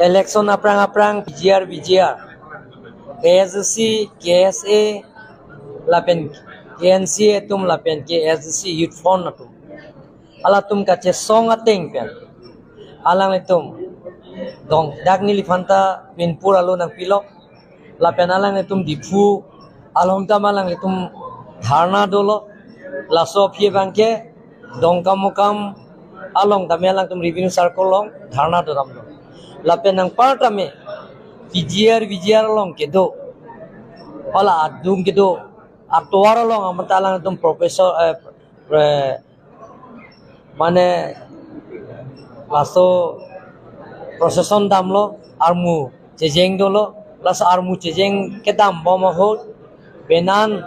election aprang BGR KSC KSA lapen KNCA tum lapen KSC youth fund tum ala tum kache song ateng pen alang itum dong dagni lifanta minpur alo nang pilok lapen alang itum dipu along tamalang itum dharna dolo laso pie bangke dong kamukam along tamelang tum revenue circle long dharna doram lo lapen nang partame BGR long kedo ala adung kedo atwara long amatalang itum professor mane laso proseson damlo armu cejeng dolo las armu cejeng kedam bomahol benan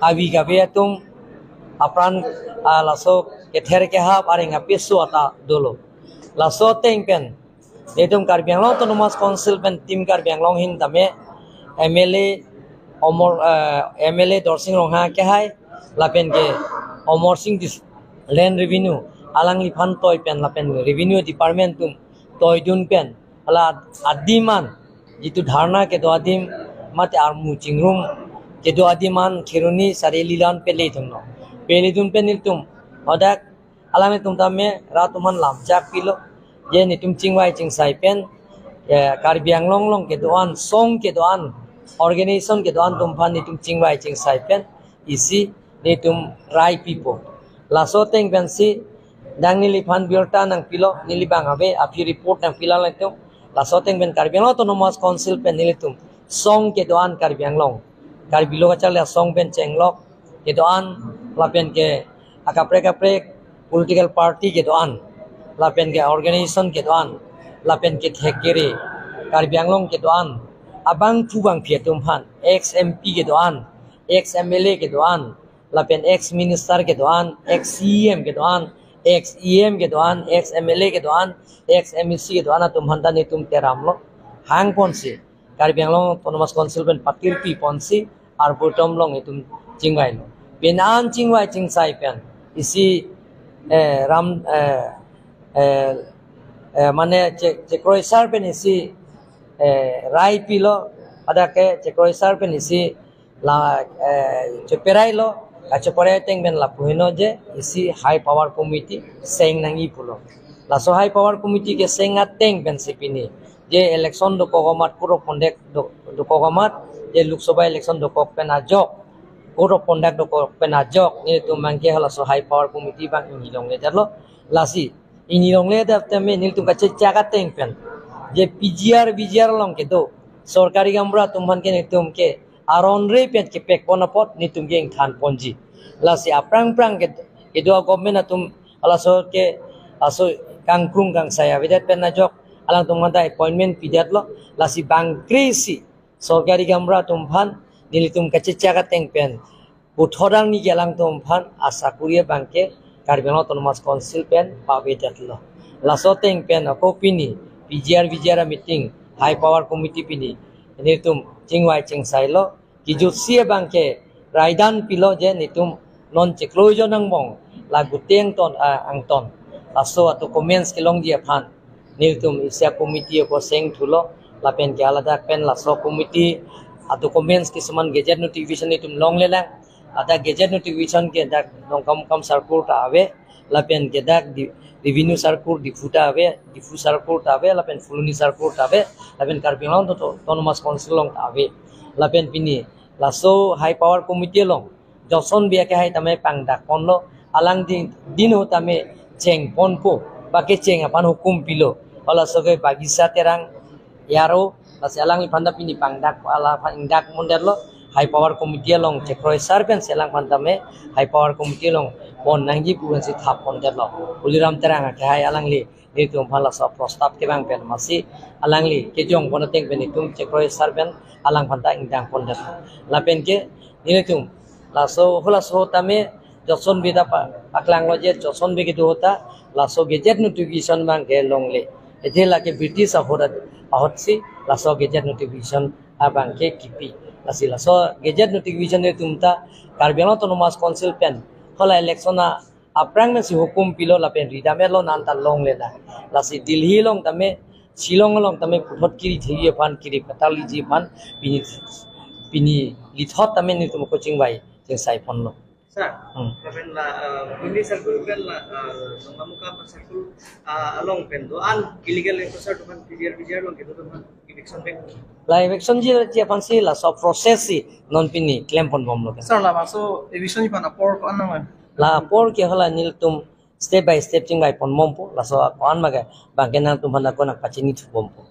abi gabeatum apran laso kether ke hab aring apesu ata dolo laso tengpen edum Karbi Anglong autonomous council pen tim Karbi Anglong hin tame MLA Omor MLA Dorsing Rongha ke hai lapen ke Omor Singh dis land revenue alang liphan toy pen lapen revenue department tum toy dun pen ala adiman jitu dharna ke do adim mate armu chingrum ke do adiman khiruni sarelilan pele thumno pele dun pen tum odak alang tum tame ratuman lamjak pilo je ni tum chingwai chingsai pen Karbi Anglong long ke doan song ke doan organization ke doan tum phan ni tum chingwai chingsai pen isi ni tum rai people laso teng pen si dang nili phan biorta nang pilo nili bang abe api report nang pila laito laso teng ben Karbi Anglong autonomous council pen nili tum song ke doan Karbi Anglong Karbi lo chale song pen chenglok ke doan lapen ke akapre political party ke doan lapen ke organization ke doan lapen ke thekere Karbi Anglong ke doan abang tubang pietum phan ex MP ke doan ex MLA ke doan lapen ex minister ke doan ex CM ke doan ex EM ke doan ex MLA ke doan ex MEC ke doan atum handa ni tum teramlo hang ponsi Karbi Anglong autonomous council pen pakirpi ponsi ar bottom long itum chingwai lo benan chingwai chingsai pen isi ram mane chekroi sar pen isi rai pilo adake chekroi sar pen isi la cheperai lo achopore teng ben la puhino je isi high power committee seng nangi pulo la so high power committee ke seng ateng ben sipini je election do kogomat puro pondek do kogomat je lok sabha election do kok pen ajok puro pondak do kok pen ajok ni tu mangke hala so high power committee bang ini long le jarlo lasi ini long le da tame nil tu kache chaga teng pen je BGR long ke do sorkari gambra tumhan ke nitum ke aron re pet ke pek ponapot nitum geng than ponji lasi aprang ke edo government atum ala so ke aso kangkrung kang saya vedat pen najok alang tum ngata appointment pidat lo lasi bang krisi sorkari gambra tumhan nilitum kachecha ka teng pen buthorang ni gelang tumhan asa kurie bangke Karbi Anglong autonomous council pen pavedat lo laso teng pen ko pini BGR meeting high power committee pini nilitum chingwai chingsai lo kijut sia bangke raidan pilo je nitum non cheklojo nang mong la guteng ton angton aso atu comments kilong dia phan nitum isia committee ko seng thulo lapen ke alada pen laso committee atu comments kisaman gazette notification nitum long lela ada gazette notification ke dak nongkam circle ta ave lapen ke dak revenue circle difuta ave difu circle ta ave lapen fuluni circle ta ave lapen Karbi Anglong autonomous council long ta ave lapen pini laso high power committee long joson bia ke hai tame pangdak ponlo alang din ho tame cheng ponpo bake cheng apan hukum pilo ala soge bagisa terang yaro las alang li panda pini pangdak ala pangdak monderlo high power committee long chekroi servant selang pantame high power committee long pon nangji puan si thap ponderlo uliram terang ke hai alang li nitum phala sa prostab ke bang pen masi alang li ke jong bonateng benitum chekroi servant alang panta indang ponder lapen ke nitum laso hula so tame joson bida paklang loje joson be gitu hota laso gazette notification bang ke longle ethela ke british ahotsi laso gazette notification abang ke kipi laso gazette notification ne tumta Karbi Anglong autonomous council pen hola election na aprang na si hukum pilo lapen ridame lo nanta long lela lasi dilhi long tame Silong tame puthot kiri thiye pan kiri patali ji pan pini lithot tame ni tum coaching bai jeng sai pon lo. Sir, kapan la hindi circle kan la nongamuka pa circle along pen do an illegal pressure to kan PGR long gitu kan election pen. La election ji je pan si la so process si non pini claim pon bom lo. Sir, la maso eviction ni pana por ko anang. La por ke hala nil tum step by step ting bai pon mompo la so an maga bangena tum hana ko na pachini thu bompo.